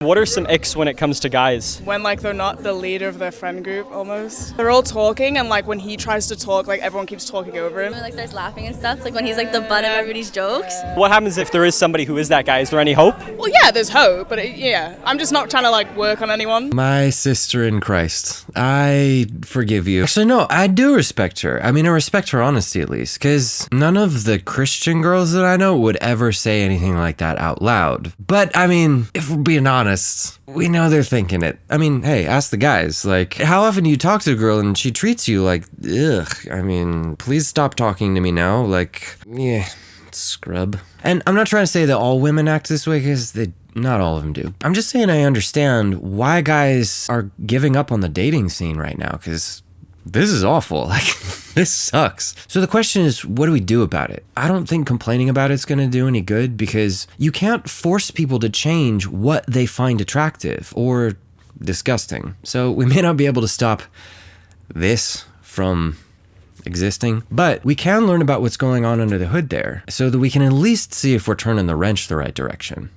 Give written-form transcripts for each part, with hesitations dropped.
What are some icks when it comes to guys? When like they're not the leader of their friend group almost. They're all talking and like when he tries to talk, like everyone keeps talking over him. When like starts laughing and stuff, like when he's like the butt of everybody's jokes. What happens if there is somebody who is that guy? Is there any hope? Well, yeah, there's hope, but I'm just not trying to like work on anyone. My sister in Christ, I forgive you. Actually, no, I do respect her. I mean, I respect her honesty at least, because none of the Christian girls that I know would ever say anything like that out loud. But I mean, if we're being honest, we know they're thinking it. I mean, hey, ask the guys. Like, how often do you talk to a girl and she treats you like, ugh? I mean, please stop talking to me now. Like, yeah, scrub. And I'm not trying to say that all women act this way, because not all of them do. I'm just saying I understand why guys are giving up on the dating scene right now, because this is awful. Like, this sucks. So the question is, what do we do about it? I don't think complaining about it's gonna do any good, because you can't force people to change what they find attractive or disgusting. So we may not be able to stop this from existing, but we can learn about what's going on under the hood there, so that we can at least see if we're turning the wrench the right direction.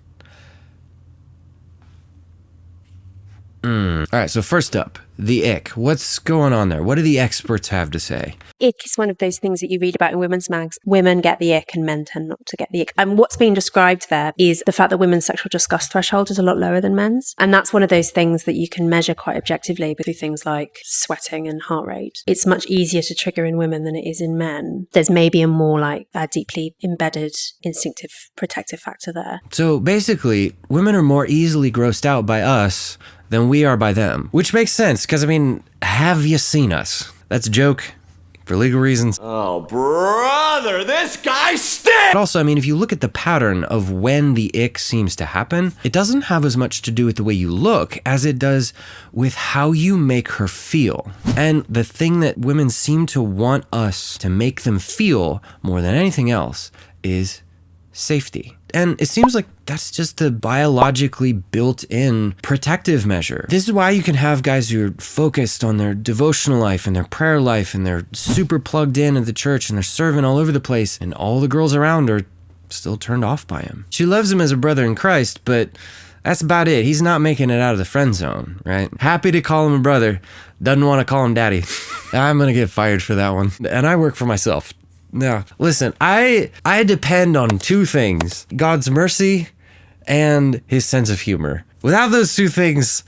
All right, so first up, the ick. What's going on there? What do the experts have to say? Ick is one of those things that you read about in women's mags. Women get the ick and men tend not to get the ick. And what's being described there is the fact that women's sexual disgust threshold is a lot lower than men's. And that's one of those things that you can measure quite objectively through things like sweating and heart rate. It's much easier to trigger in women than it is in men. There's maybe a more like a deeply embedded instinctive protective factor there. So basically, women are more easily grossed out by us than we are by them, which makes sense, because I mean, have you seen us? That's a joke for legal reasons. Oh, brother, this guy stinks! But also, I mean, if you look at the pattern of when the ick seems to happen, it doesn't have as much to do with the way you look as it does with how you make her feel. And the thing that women seem to want us to make them feel more than anything else is safety. And it seems like that's just a biologically built-in protective measure. This is why you can have guys who are focused on their devotional life and their prayer life, and they're super plugged in at the church, and they're serving all over the place, and all the girls around are still turned off by him. She loves him as a brother in Christ, but that's about it. He's not making it out of the friend zone, right? Happy to call him a brother, doesn't want to call him daddy. I'm gonna get fired for that one. And I work for myself. No, listen, I depend on two things: God's mercy and his sense of humor. Without those two things,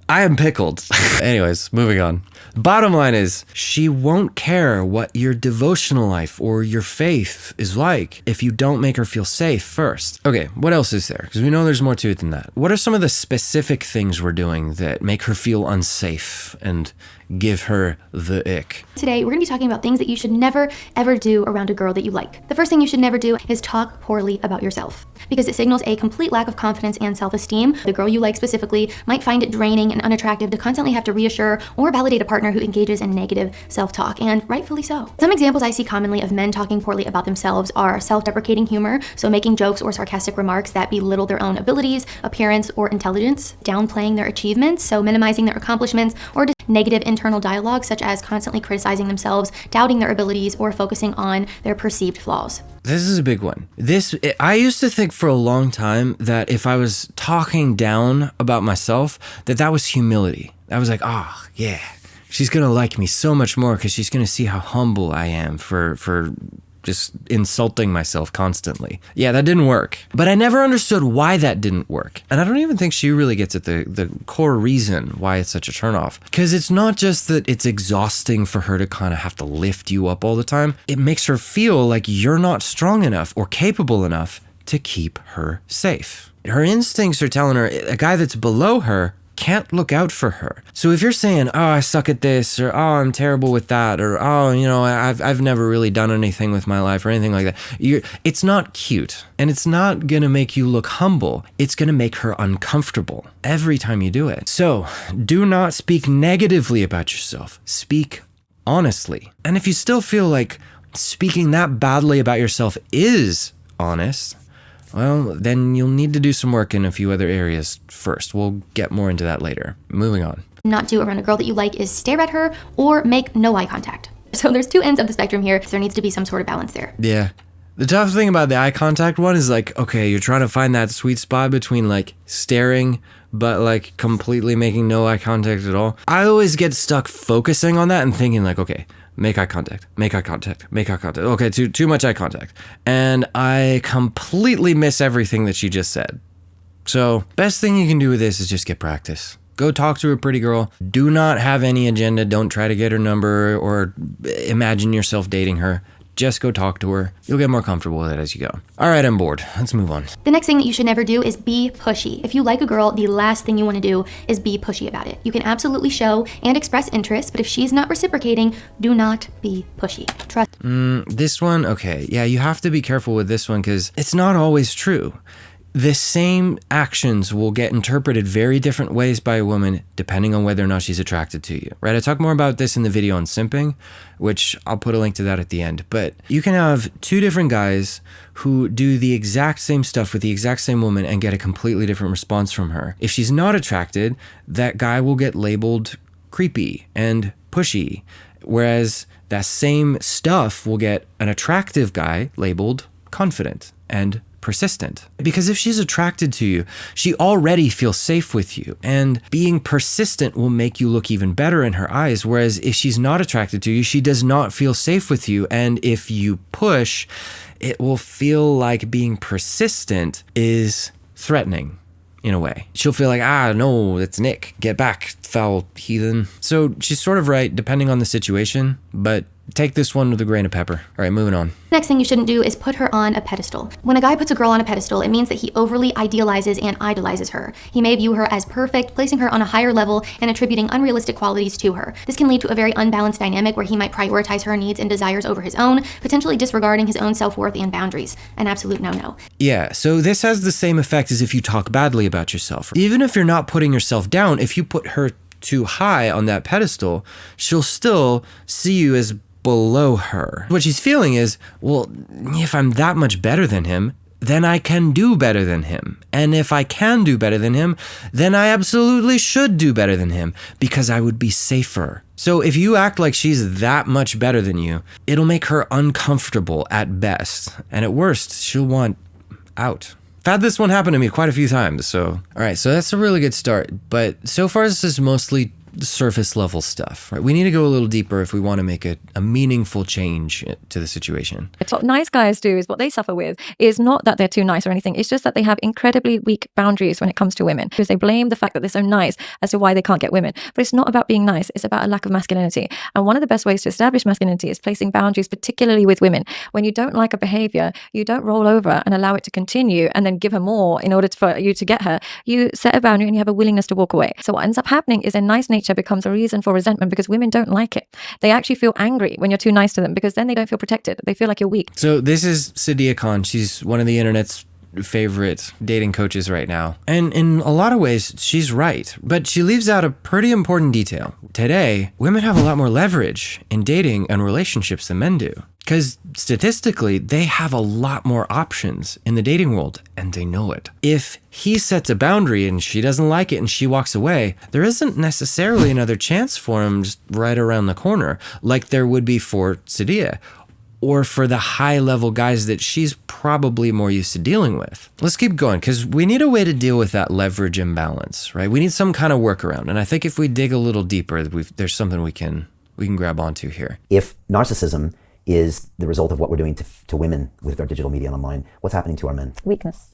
I am pickled. Anyways, moving on. Bottom line is, she won't care what your devotional life or your faith is like if you don't make her feel safe first. Okay, what else is there? Because we know there's more to it than that. What are some of the specific things we're doing that make her feel unsafe and give her the ick? Today, we're gonna be talking about things that you should never, ever do around a girl that you like. The first thing you should never do is talk poorly about yourself, because it signals a complete lack of confidence and self-esteem. The girl you like specifically might find it draining and unattractive to constantly have to reassure or validate a partner who engages in negative self-talk, and rightfully so. Some examples I see commonly of men talking poorly about themselves are self-deprecating humor, so making jokes or sarcastic remarks that belittle their own abilities, appearance, or intelligence, downplaying their achievements, so minimizing their accomplishments, or negative internal dialogue, such as constantly criticizing themselves, doubting their abilities, or focusing on their perceived flaws. This is a big one. I used to think for a long time that if I was talking down about myself, that was humility. I was like, oh, yeah, she's gonna like me so much more because she's gonna see how humble I am for just insulting myself constantly. Yeah, that didn't work. But I never understood why that didn't work. And I don't even think she really gets at the core reason why it's such a turnoff. Because it's not just that it's exhausting for her to kind of have to lift you up all the time. It makes her feel like you're not strong enough or capable enough to keep her safe. Her instincts are telling her a guy that's below her can't look out for her. So if you're saying, oh, I suck at this, or oh, I'm terrible with that, or oh, you know, I've never really done anything with my life or anything like that, it's not cute, and it's not gonna make you look humble. It's gonna make her uncomfortable every time you do it. So do not speak negatively about yourself. Speak honestly. And if you still feel like speaking that badly about yourself is honest, well, then you'll need to do some work in a few other areas first. We'll get more into that later. Moving on. Not do around a girl that you like is stare at her or make no eye contact. So there's two ends of the spectrum here. So there needs to be some sort of balance there. Yeah. The tough thing about the eye contact one is like, okay, you're trying to find that sweet spot between like staring but like completely making no eye contact at all. I always get stuck focusing on that and thinking like, okay, make eye contact, make eye contact, make eye contact. Okay, too much eye contact. And I completely miss everything that she just said. So best thing you can do with this is just get practice. Go talk to a pretty girl. Do not have any agenda. Don't try to get her number or imagine yourself dating her. Just go talk to her. You'll get more comfortable with it as you go. All right, I'm bored. Let's move on. The next thing that you should never do is be pushy. If you like a girl, the last thing you want to do is be pushy about it. You can absolutely show and express interest, but if she's not reciprocating, do not be pushy. Trust. This one, okay. Yeah, you have to be careful with this one because it's not always true. The same actions will get interpreted very different ways by a woman depending on whether or not she's attracted to you, right? I talk more about this in the video on simping, which I'll put a link to that at the end. But you can have two different guys who do the exact same stuff with the exact same woman and get a completely different response from her. If she's not attracted, that guy will get labeled creepy and pushy, whereas that same stuff will get an attractive guy labeled confident and persistent. Because if she's attracted to you, she already feels safe with you, and being persistent will make you look even better in her eyes. Whereas if she's not attracted to you, she does not feel safe with you, and if you push, it will feel like being persistent is threatening in a way. She'll feel like, no, it's Nick, get back, foul heathen. So she's sort of right depending on the situation, but take this one with a grain of pepper. All right, moving on. Next thing you shouldn't do is put her on a pedestal. When a guy puts a girl on a pedestal, it means that he overly idealizes and idolizes her. He may view her as perfect, placing her on a higher level and attributing unrealistic qualities to her. This can lead to a very unbalanced dynamic where he might prioritize her needs and desires over his own, potentially disregarding his own self-worth and boundaries. An absolute no-no. Yeah, so this has the same effect as if you talk badly about yourself. Even if you're not putting yourself down, if you put her too high on that pedestal, she'll still see you as below her. What she's feeling is, well, if I'm that much better than him, then I can do better than him. And if I can do better than him, then I absolutely should do better than him because I would be safer. So if you act like she's that much better than you, it'll make her uncomfortable at best. And at worst, she'll want out. I've had this one happen to me quite a few times, so. All right, so that's a really good start. But so far, this is mostly surface level stuff, right? We need to go a little deeper if we want to make a meaningful change to the situation. What nice guys do is what they suffer with is not that they're too nice or anything. It's just that they have incredibly weak boundaries when it comes to women because they blame the fact that they're so nice as to why they can't get women. But it's not about being nice. It's about a lack of masculinity. And one of the best ways to establish masculinity is placing boundaries, particularly with women. When you don't like a behavior, you don't roll over and allow it to continue and then give her more in order for you to get her. You set a boundary and you have a willingness to walk away. So what ends up happening is a nice nature becomes a reason for resentment because women don't like it. They actually feel angry when you're too nice to them because then they don't feel protected. They feel like you're weak. So this is Sadia Khan. She's one of the internet's favorite dating coaches right now. And in a lot of ways, she's right. But she leaves out a pretty important detail. Today, women have a lot more leverage in dating and relationships than men do. Because statistically, they have a lot more options in the dating world, and they know it. If he sets a boundary and she doesn't like it and she walks away, there isn't necessarily another chance for him just right around the corner, like there would be for Sadia, or for the high-level guys that she's probably more used to dealing with. Let's keep going, because we need a way to deal with that leverage imbalance, right? We need some kind of workaround, and I think if we dig a little deeper, there's something we can grab onto here. If narcissism is the result of what we're doing to women with our digital media and online, what's happening to our men? Weakness.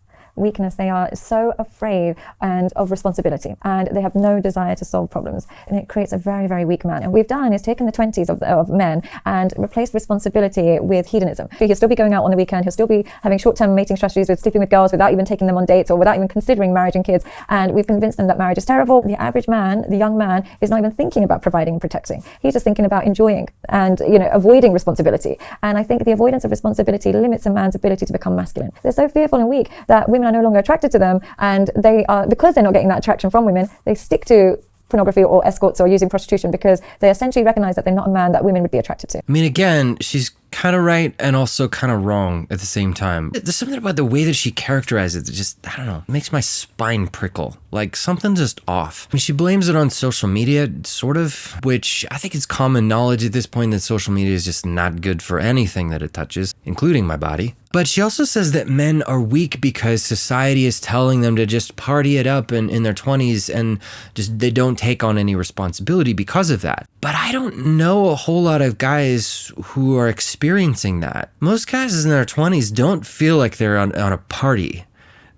They are so afraid and of responsibility, and they have no desire to solve problems, and it creates a very, very weak man. And what we've done is taken the 20s of men and replaced responsibility with hedonism. He'll still be going out on the weekend, he'll still be having short-term mating strategies with sleeping with girls without even taking them on dates or without even considering marriage and kids, and we've convinced them that marriage is terrible. The average man, the young man, is not even thinking about providing and protecting. He's just thinking about enjoying and avoiding responsibility. And I think the avoidance of responsibility limits a man's ability to become masculine. They're so fearful and weak that women are no longer attracted to them, and they are, because they're not getting that attraction from women, they stick to pornography or escorts or using prostitution because they essentially recognize that they're not a man that women would be attracted to. I mean, again, she's kind of right and also kind of wrong at the same time. There's something about the way that she characterizes it that just, I don't know, makes my spine prickle. Like something's just off. I mean, she blames it on social media, sort of, which I think is common knowledge at this point that social media is just not good for anything that it touches, including my body. But she also says that men are weak because society is telling them to just party it up in their 20s and just they don't take on any responsibility because of that. But I don't know a whole lot of guys who are experiencing that. Most guys in their 20s don't feel like they're on a party.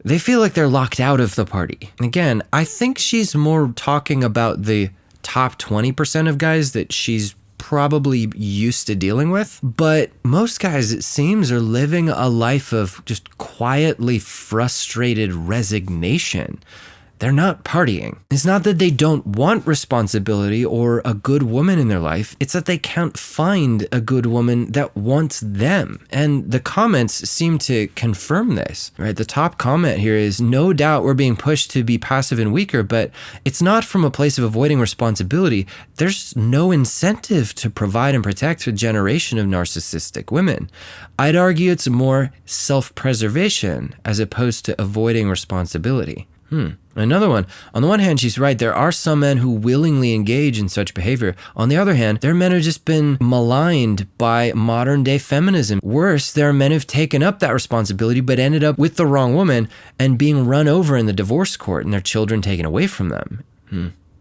They feel like they're locked out of the party. And again, I think she's more talking about the top 20% of guys that she's probably used to dealing with. But most guys, it seems, are living a life of just quietly frustrated resignation. They're not partying. It's not that they don't want responsibility or a good woman in their life. It's that they can't find a good woman that wants them. And the comments seem to confirm this, right? The top comment here is, no doubt we're being pushed to be passive and weaker, but it's not from a place of avoiding responsibility. There's no incentive to provide and protect a generation of narcissistic women. I'd argue it's more self-preservation as opposed to avoiding responsibility. Another one. On the one hand, she's right. There are some men who willingly engage in such behavior. On the other hand, there are men who've just been maligned by modern day feminism. Worse, there are men who've taken up that responsibility but ended up with the wrong woman and being run over in the divorce court and their children taken away from them.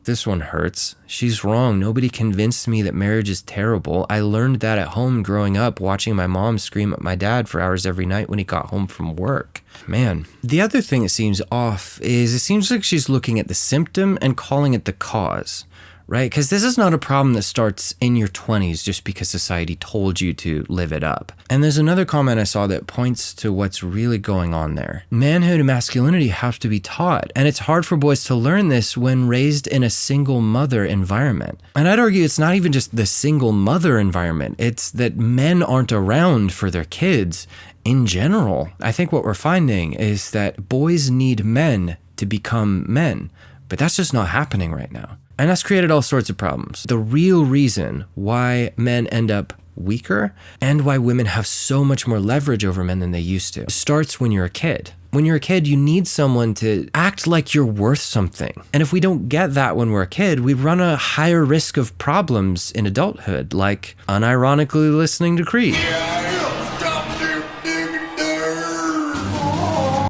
This one hurts. She's wrong. Nobody convinced me that marriage is terrible. I learned that at home growing up, watching my mom scream at my dad for hours every night when he got home from work. Man. The other thing that seems off is it seems like she's looking at the symptom and calling it the cause. Right? Because this is not a problem that starts in your 20s just because society told you to live it up. And there's another comment I saw that points to what's really going on there. Manhood and masculinity have to be taught, and it's hard for boys to learn this when raised in a single mother environment. And I'd argue it's not even just the single mother environment, it's that men aren't around for their kids in general. I think what we're finding is that boys need men to become men, but that's just not happening right now. And that's created all sorts of problems. The real reason why men end up weaker and why women have so much more leverage over men than they used to starts when you're a kid. When you're a kid, you need someone to act like you're worth something. And if we don't get that when we're a kid, we run a higher risk of problems in adulthood, like unironically listening to Creed.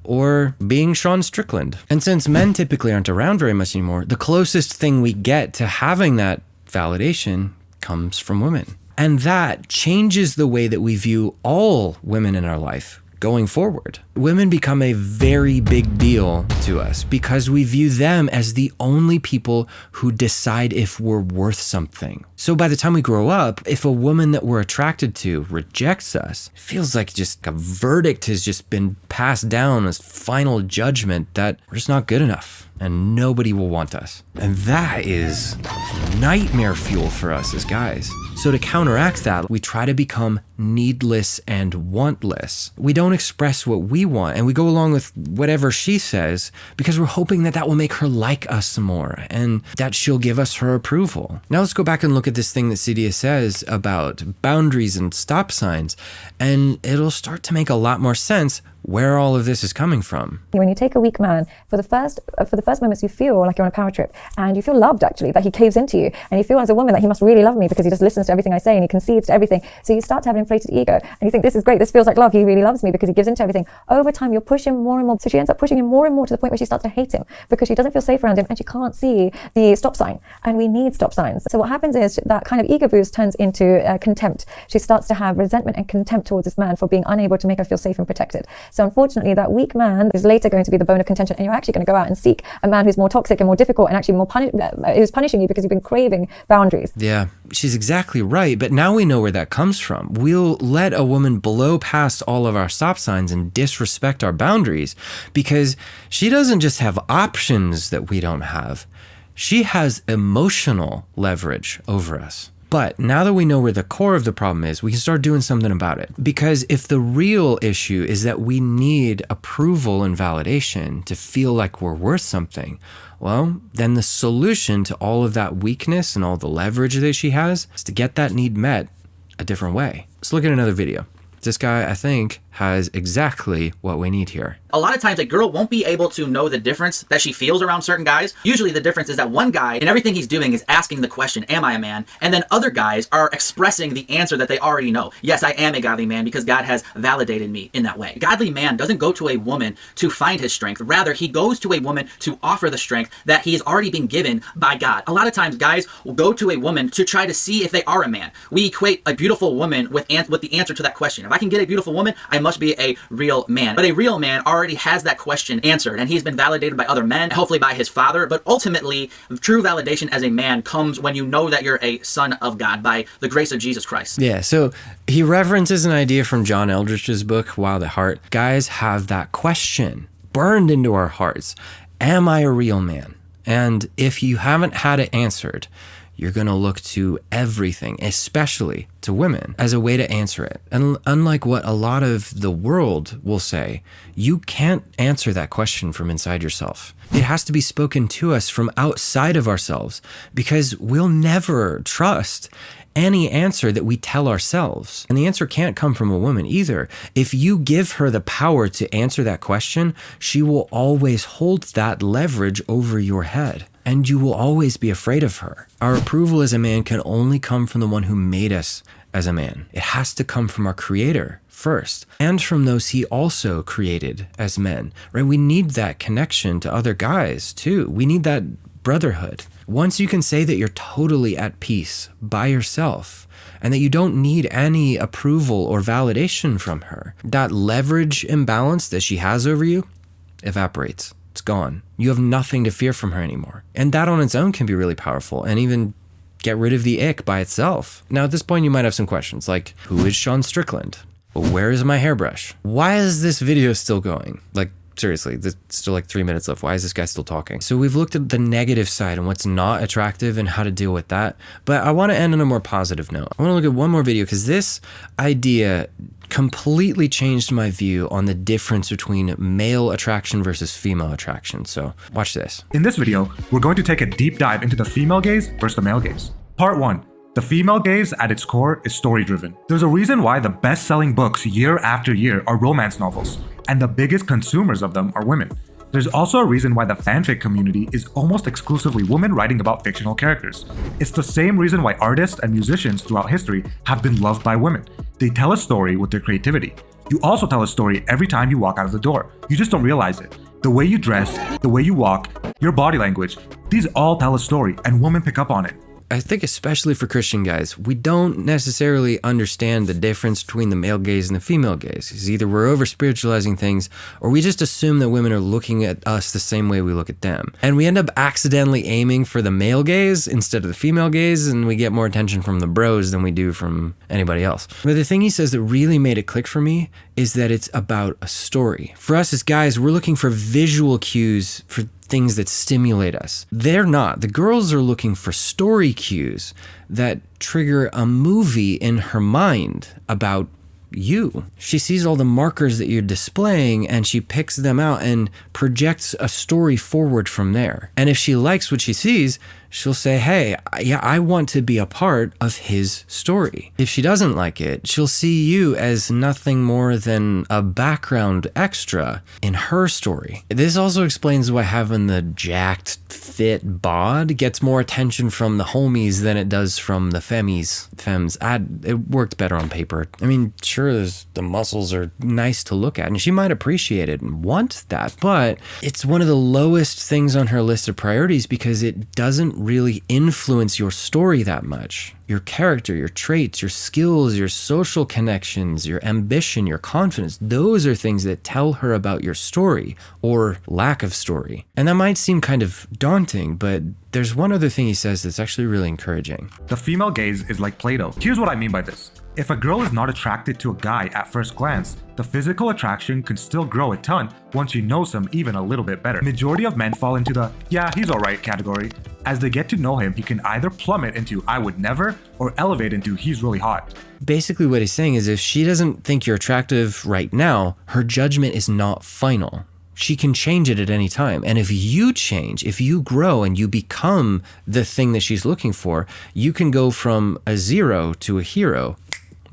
Or being Sean Strickland. And since men typically aren't around very much anymore, the closest thing we get to having that validation comes from women. And that changes the way that we view all women in our life going forward. Women become a very big deal to us because we view them as the only people who decide if we're worth something. So by the time we grow up, if a woman that we're attracted to rejects us, it feels like just a verdict has just been passed down as final judgment that we're just not good enough and nobody will want us. And that is nightmare fuel for us as guys. So to counteract that, we try to become needless and wantless. We don't express what we want and we go along with whatever she says because we're hoping that that will make her like us more and that she'll give us her approval. Now let's go back and look at this thing that Cydia says about boundaries and stop signs, and it'll start to make a lot more sense where all of this is coming from. When you take a weak man, for the first moments you feel like you're on a power trip and you feel loved actually, that he caves into you, and you feel as a woman that he must really love me because he just listens to everything I say and he concedes to everything. So you start to have an inflated ego and you think, this is great, this feels like love, he really loves me because he gives into everything. Over time you'll push him more and more, so she ends up pushing him more and more to the point where she starts to hate him because she doesn't feel safe around him and she can't see the stop sign, and we need stop signs. So what happens is that kind of ego boost turns into contempt. She starts to have resentment and contempt towards this man for being unable to make her feel safe and protected. So unfortunately that weak man is later going to be the bone of contention, and you're actually going to go out and seek a man who's more toxic and more difficult and actually more who's punishing you because you've been craving boundaries. Yeah, she's exactly right, but now we know where that comes from. We'll let a woman blow past all of our stop signs and disrespect our boundaries because she doesn't just have options that we don't have. She has emotional leverage over us. But now that we know where the core of the problem is, we can start doing something about it. Because if the real issue is that we need approval and validation to feel like we're worth something, well, then the solution to all of that weakness and all the leverage that she has is to get that need met a different way. Let's look at another video. This guy, I think, has exactly what we need here. A lot of times a girl won't be able to know the difference that she feels around certain guys. Usually the difference is that one guy and everything he's doing is asking the question, am I a man? And then other guys are expressing the answer that they already know. Yes, I am a godly man because God has validated me in that way. A godly man doesn't go to a woman to find his strength. Rather, he goes to a woman to offer the strength that he has already been given by God. A lot of times guys will go to a woman to try to see if they are a man. We equate a beautiful woman with the answer to that question. If I can get a beautiful woman, I must be a real man. But a real man already has that question answered, and he's been validated by other men, hopefully by his father. But ultimately, true validation as a man comes when you know that you're a son of God by the grace of Jesus Christ. Yeah, so he references an idea from John Eldridge's book, Wild at Heart. Guys have that question burned into our hearts. Am I a real man? And if you haven't had it answered, you're going to look to everything, especially to women, as a way to answer it. And unlike what a lot of the world will say, you can't answer that question from inside yourself. It has to be spoken to us from outside of ourselves, because we'll never trust any answer that we tell ourselves. And the answer can't come from a woman either. If you give her the power to answer that question, she will always hold that leverage over your head. And you will always be afraid of her. Our approval as a man can only come from the one who made us as a man. It has to come from our Creator first, and from those he also created as men, right? We need that connection to other guys too. We need that brotherhood. Once you can say that you're totally at peace by yourself, and that you don't need any approval or validation from her, that leverage imbalance that she has over you evaporates. It's gone. You have nothing to fear from her anymore. And that on its own can be really powerful and even get rid of the ick by itself. Now, at this point, you might have some questions like, who is Sean Strickland? Where is my hairbrush? Why is this video still going? Like, seriously, there's still like 3 minutes left. Why is this guy still talking? So we've looked at the negative side and what's not attractive and how to deal with that. But I want to end on a more positive note. I want to look at one more video because this idea completely changed my view on the difference between male attraction versus female attraction. So watch this. In this video, we're going to take a deep dive into the female gaze versus the male gaze. Part 1. The female gaze at its core is story-driven. There's a reason why the best-selling books year after year are romance novels, and the biggest consumers of them are women. There's also a reason why the fanfic community is almost exclusively women writing about fictional characters. It's the same reason why artists and musicians throughout history have been loved by women. They tell a story with their creativity. You also tell a story every time you walk out of the door. You just don't realize it. The way you dress, the way you walk, your body language, these all tell a story, and women pick up on it. I think especially for Christian guys, we don't necessarily understand the difference between the male gaze and the female gaze. It's either we're over-spiritualizing things, or we just assume that women are looking at us the same way we look at them. And we end up accidentally aiming for the male gaze instead of the female gaze, and we get more attention from the bros than we do from anybody else. But the thing he says that really made it click for me is that it's about a story. For us as guys, we're looking for visual cues for things that stimulate us. They're not. The girls are looking for story cues that trigger a movie in her mind about you. She sees all the markers that you're displaying and she picks them out and projects a story forward from there. And if she likes what she sees, she'll say, hey, yeah, I want to be a part of his story. If she doesn't like it, she'll see you as nothing more than a background extra in her story. This also explains why having the jacked, fit bod gets more attention from the homies than it does from the femmes. It worked better on paper. I mean, sure, the muscles are nice to look at, and she might appreciate it and want that, but it's one of the lowest things on her list of priorities because it doesn't really influence your story that much. Your character, your traits, your skills, your social connections, your ambition, your confidence, those are things that tell her about your story or lack of story. And that might seem kind of daunting, but there's one other thing he says that's actually really encouraging. The female gaze is like Play-Doh. Here's what I mean by this. If a girl is not attracted to a guy at first glance, the physical attraction can still grow a ton once she knows him even a little bit better. Majority of men fall into the, yeah, he's alright category. As they get to know him, he can either plummet into I would never or elevate into he's really hot. Basically what he's saying is if she doesn't think you're attractive right now, her judgment is not final. She can change it at any time. And if you change, if you grow and you become the thing that she's looking for, you can go from a 0 to a hero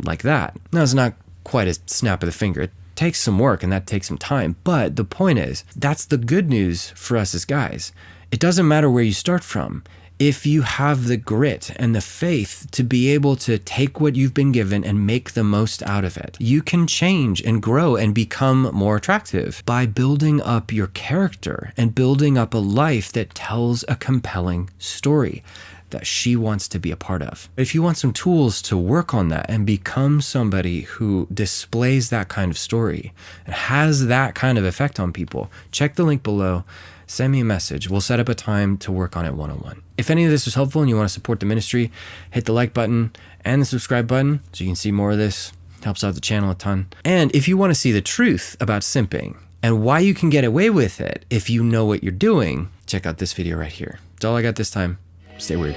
like that. Now, it's not quite a snap of the finger. It takes some work and that takes some time. But the point is, that's the good news for us as guys. It doesn't matter where you start from. If you have the grit and the faith to be able to take what you've been given and make the most out of it, you can change and grow and become more attractive by building up your character and building up a life that tells a compelling story that she wants to be a part of. If you want some tools to work on that and become somebody who displays that kind of story and has that kind of effect on people, check the link below. Send me a message. We'll set up a time to work on it one-on-one. If any of this was helpful and you want to support the ministry, hit the like button and the subscribe button so you can see more of this. It helps out the channel a ton. And if you want to see the truth about simping and why you can get away with it if you know what you're doing, check out this video right here. That's all I got this time. Stay weird.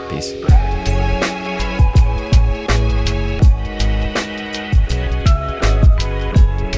Peace.